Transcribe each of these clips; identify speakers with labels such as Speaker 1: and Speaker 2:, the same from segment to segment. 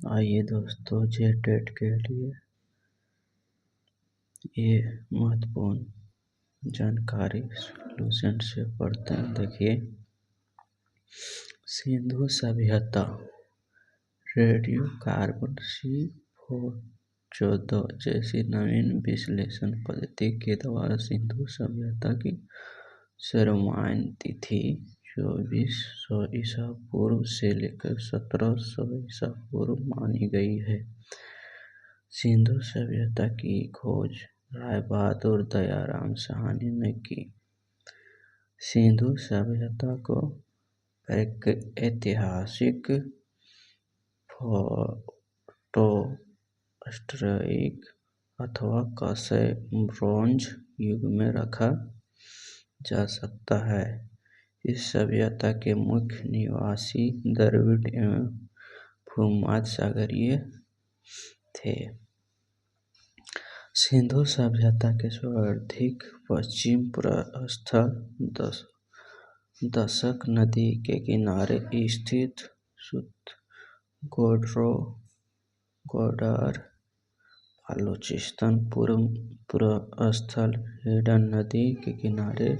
Speaker 1: आइए दोस्तों, जेटेट के लिए ये महत्वपूर्ण जानकारी सॉल्यूशन से पढ़ते हैं। देखिए, सिंधु सभ्यता रेडियो कार्बन C414 जैसी नवीन विश्लेषण पद्धति के द्वारा सिंधु सभ्यता की सर्वमान्य तिथि 2400 ईसा पूर्व से लेकर 1700 ईसा पूर्व मानी गई है। सिंधु सभ्यता की खोज राय बहादुर दयाराम साहनी ने की। सिंधु सभ्यता को ऐतिहासिक फोटोस्टोइक अथवा कसय ब्रोंज युग में रखा जा सकता है। इस सभ्यता के मुख्य निवासी द्रविड़ एवं भूमध्य सागरीय थे। सिंधु सभ्यता के सर्वाधिक पश्चिम प्रस्थल दशक नदी के किनारे स्थित गोडर बलूचिस्तान, पूर्व स्थल हिंडन नदी के किनारे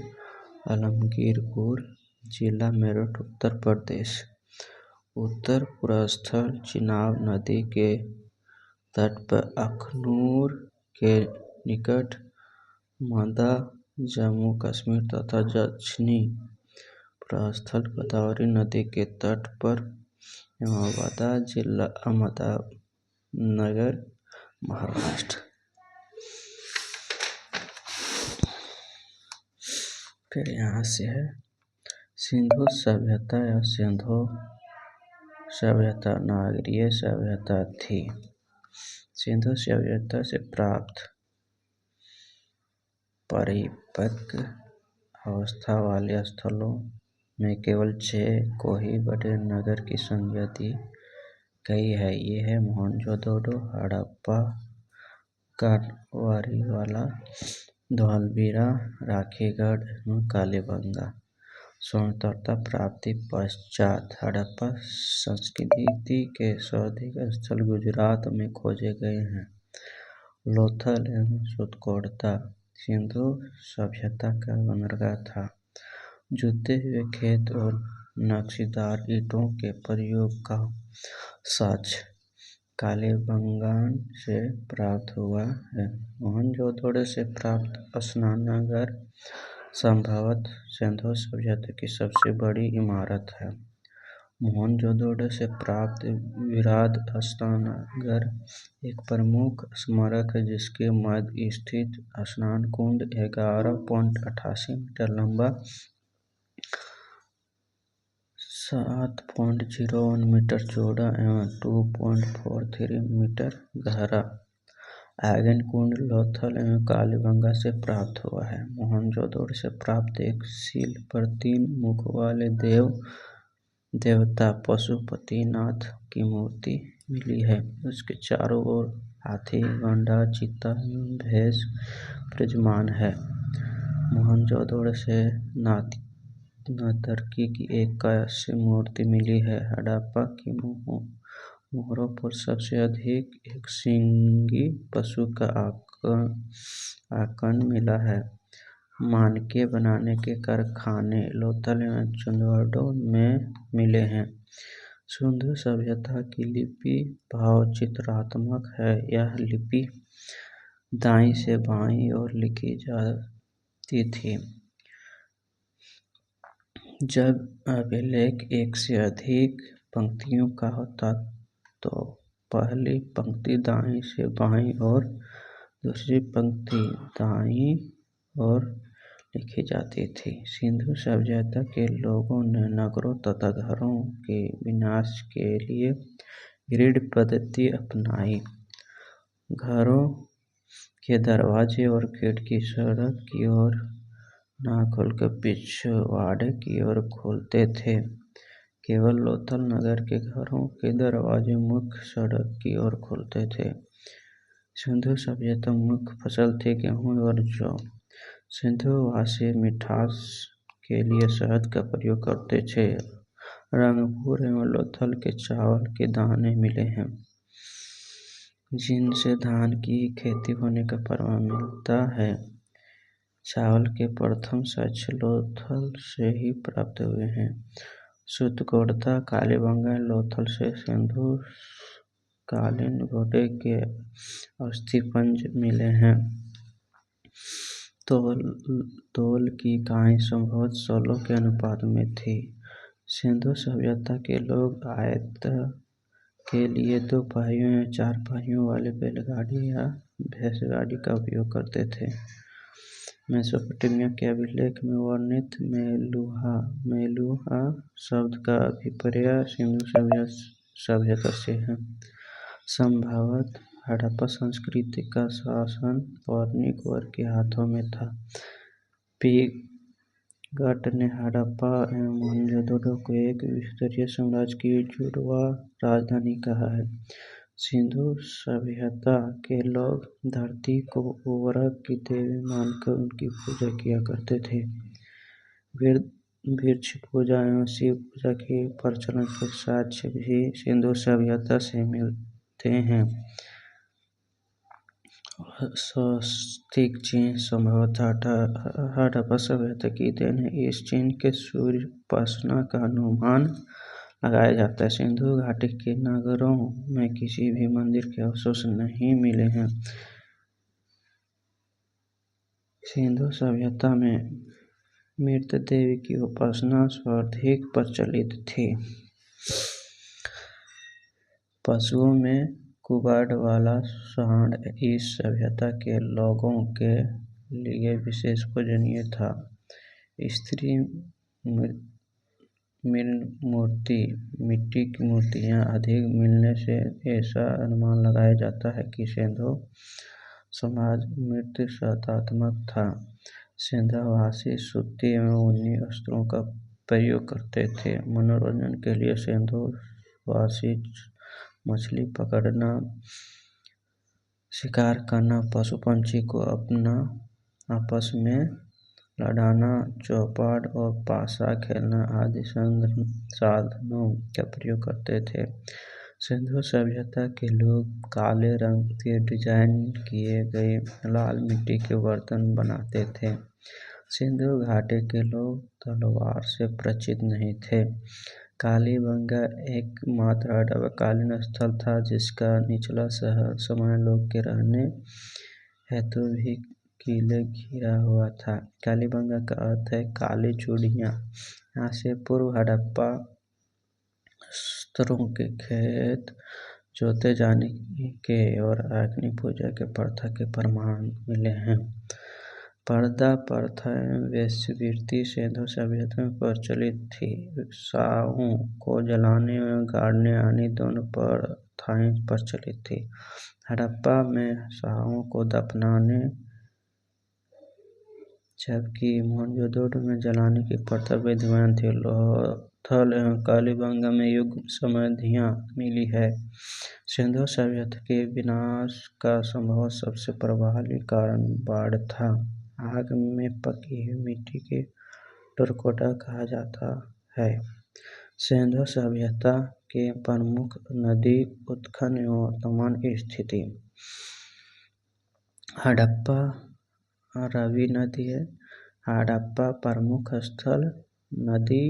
Speaker 1: आलमगीरपुर जिला मेरठ उत्तर प्रदेश, उत्तर पूर्वस्थल चिनाब नदी के तट पर अखनूर के निकट मादा जम्मू कश्मीर तथा दक्षिणी पूर्वस्थल गोदावरी नदी के तट पर हिमावादा जिला अहमदनगर महाराष्ट्र। फिर यहाँ से है सिंधु सभ्यता या सिंधु सभ्यता नागरीय सभ्यता थी। सिंधु सभ्यता से प्राप्त परिपक्व अवस्था वाले स्थलों में केवल 6 को ही बड़े नगर की संज्ञा दी गई है। ये है मोहनजोदड़ो, हड़प्पा, कांवरवाला, धोलावीरा, राखीगढ़ एवं कालीबंगा। स्वतंत्रता प्राप्ति पश्चात हड़प्पा संस्कृति के सर्वाधिक स्थल गुजरात में खोजे गए हैं। लोथल एवं सुतकोड़ता सिंधु सभ्यता का बंदरगाह था। जुते हुए खेत और नक्शीदार ईंटों के प्रयोग का साक्ष्य कालीबंगान से प्राप्त हुआ है। मोहनजोदड़ो से प्राप्त स्नानागार संभवतः सिंधु सभ्यता की सबसे बड़ी इमारत है। मोहनजोदड़ो से प्राप्त विराट स्नानागार एक प्रमुख स्मारक है, जिसके मध्य स्थित स्नान कुंड 11.88 मीटर लंबा, 7.01 मीटर चौड़ा एवं 2.43 मीटर गहरा आगन कुंड लोथल एवं कालीबंगा से प्राप्त हुआ है। मोहनजोदड़ो से प्राप्त एक शिल्प पर 3 मुखों वाले देवता पशुपतिनाथ की मूर्ति मिली है। उसके चारों ओर हाथी, गंडा, चीता एवं भैंस विराजमान है। मोहनजोदड़ो से नागदर्की की एक कांस्य मूर्ति मिली है। हड़प्पा की मोहरों पर सबसे अधिक एक सींगी पशु का आकन मिला है। मानके बनाने के कारखाने लोथल एवं चंदोड़ में मिले हैं। सिंधु सभ्यता की लिपि भावचित्रात्मक है। यह लिपि दाईं से बाईं ओर लिखी जाती थी। जब अभिलेख एक से अधिक पंक्तियों का होता तो पहली पंक्ति दाईं से बाईं और दूसरी पंक्ति दाईं ओर लिखी जाती थी। सिंधु सभ्यता के लोगों ने नगरों तथा घरों के विन्यास के लिए ग्रिड पद्धति अपनाई। घरों के दरवाजे और खिड़की सड़क की ओर न खोलकर पिछवाड़े की ओर खुलते थे। केवल लोथल नगर के घरों के दरवाजे मुख्य सड़क की ओर खुलते थे। सिंधु सभ्यता मुख्य फसल थी गेहूं और जौ। सिंधुवासी मिठास के लिए शहद का प्रयोग करते थे। रंगपुर एवं लोथल के चावल के दाने मिले हैं। जिनसे धान की खेती होने का प्रमाण मिलता है। चावल के प्रथम साक्ष्य लोथल से ही प्राप्त हुए हैं। सूतगोड़ता कालीबंगा लोथल से सिंधु कालीन घोड़े के अस्थिपंज मिले हैं। तोल की इकाई संभवतः 16 के अनुपात में थी। सिंधु सभ्यता के लोग आयात के लिए 2 पहियों या 4 पहियों वाले बैलगाड़ी या भैंसगाड़ी का उपयोग करते थे। मेसोपोटामिया के अभिलेख में वर्णित मेलुहा शब्द का अभिप्राय सिंधु सभ्यता से है। संभवतः हड़प्पा संस्कृति का शासन वणिक वर्ग के हाथों में था। पिगट ने हड़प्पा एवं मोहनजोदड़ो को एक विस्तरीय साम्राज्य की जुड़वा राजधानी कहा है। सिंधु सभ्यता के लोग धरती को उर्वरक की देवी मानकर उनकी पूजा किया करते थे। वृक्ष पूजा एवं शिव पूजा के प्रचलन के साक्ष्य भी सिंधु सभ्यता से मिलते हैं। स्वस्तिक चिन्ह संभवतः हड़प्पा सभ्यता की देन है। इस चिन्ह के सूर्य उपासना का अनुमान लगाया जाता है। सिंधु घाटी के नगरों में किसी भी मंदिर के अवशेष नहीं मिले हैं। सिंधु सभ्यता में मृत देवी की उपासना सर्वाधिक प्रचलित थी। पशुओं में कुबड़ वाला सांड इस सभ्यता के लोगों के लिए विशेष पूजनीय था। स्त्री मूर्ति मिट्टी की मूर्तियां अधिक मिलने से ऐसा अनुमान लगाया जाता है कि सिंधु समाज मृत सत्तात्मक था। सिंधुवासी सूती एवं ऊनी वस्त्रों का प्रयोग करते थे। मनोरंजन के लिए सिंधुवासी मछली पकड़ना, शिकार करना, पशु पंछी को आपस में लड़ाना, चौपड़ और पासा खेलना आदि साधनों का प्रयोग करते थे। सिंधु सभ्यता के लोग काले रंग के डिजाइन किए गए लाल मिट्टी के बर्तन बनाते थे। सिंधु घाटी के लोग तलवार से परिचित नहीं थे। कालीबंगा एकमात्र आपातकालीन स्थल था जिसका निचला शहर सामान्य लोग के रहने हेतु भी किले घिरा हुआ था। कालीबंगा का अर्थ है काली चूड़ियाँ। यहाँ से पूर्व हड़प्पा स्तरों के खेत जोते जाने के और अग्नि पूजा के प्रथा के प्रमाण मिले हैं। पर्दा प्रथा एवं वेश्यावृत्ति सिंधु सभ्यता में प्रचलित थी। शवों को जलाने एवं गाड़ने आदि दोनों प्रथाएं प्रचलित थी। हड़प्पा में शवों को दफनाने जबकि मोहनजोदड़ो में जलाने की प्रथा विद्यमान थी। लोथल एवं कालीबंगा में युग समाधियां मिली है। सिंधु सभ्यता के विनाश का संभव सबसे प्रभावी कारण बाढ़ था। आग में पकी हुई मिट्टी के टरकोटा कहा जाता है। सिंधु सभ्यता के प्रमुख नदी उत्खनन एवं वर्तमान स्थिति। हड़प्पा रावी नदी है। हड़प्पा प्रमुख स्थल नदी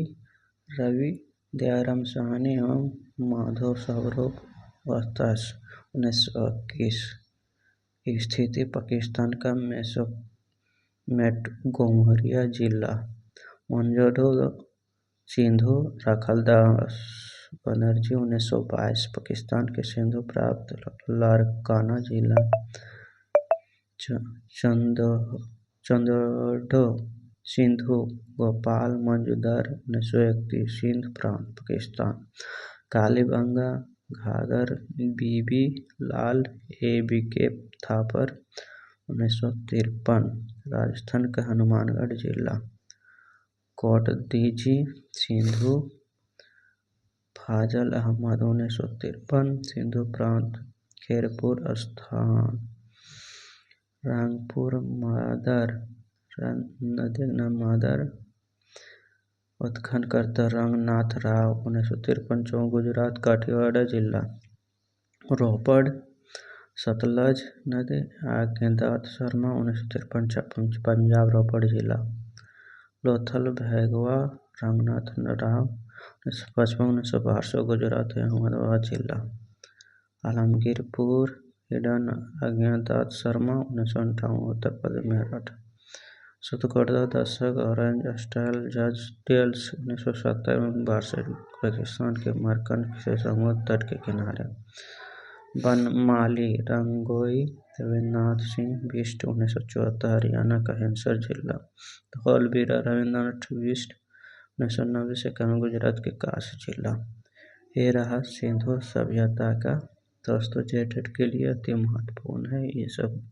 Speaker 1: रावी, दयाराम साहनी एवं माधव सरोवर 1921। स्थिति पाकिस्तान का मोंटगोमरी जिला। मोहनजोदड़ो सिंधु राखालदास बनर्जी 1922। पाकिस्तान के सिंधु प्रांत लारकाना जिला। चंदोड़ सिंधु गोपाल मंजूदार 1931। सिंध प्रांत पाकिस्तान। कालीबंगा घाघर बीबी लाल A.B.K. थापर 1953। राजस्थान का हनुमानगढ़ जिला। कोटदीजी सिंधु फाजल अहमद 1953। सिंधु प्रांत खैरपुर स्थान। रंगपुर मादर उत्खननकर्ता रंगनाथ राव 1953। गुजरात काठियावाड़ जिला। रोपड़ सतलज नदी आज्ञादात शर्मा 1953 पंजाब रोपड़ जिला। लोथल भैगवा रंगनाथ राव 1955-1962 गुजरात अहमदाबाद जिला। आलमगीरपुर हिडन अज्ञादात शर्मा 1958 उत्तर प्रदेश मेरठ। सुतगुर्दा दशक ऑरेंज स्टाइल जज टेल्स 1970 में बारसेट पाकिस्तान के मरकंड से समुद्र तट के किनारे। बनमाली रंगोई रविन्द्रनाथ सिंह बिष्ट 1974 हरियाणा का हिंसर जिला। धौलवीरा रविन्द्रनाथ बिष्ट 1990 से कम गुजरात के काश जिला। ये रहा सिंधु सभ्यता का। दोस्तों जेटेट के लिए अति महत्वपूर्ण है ये सब।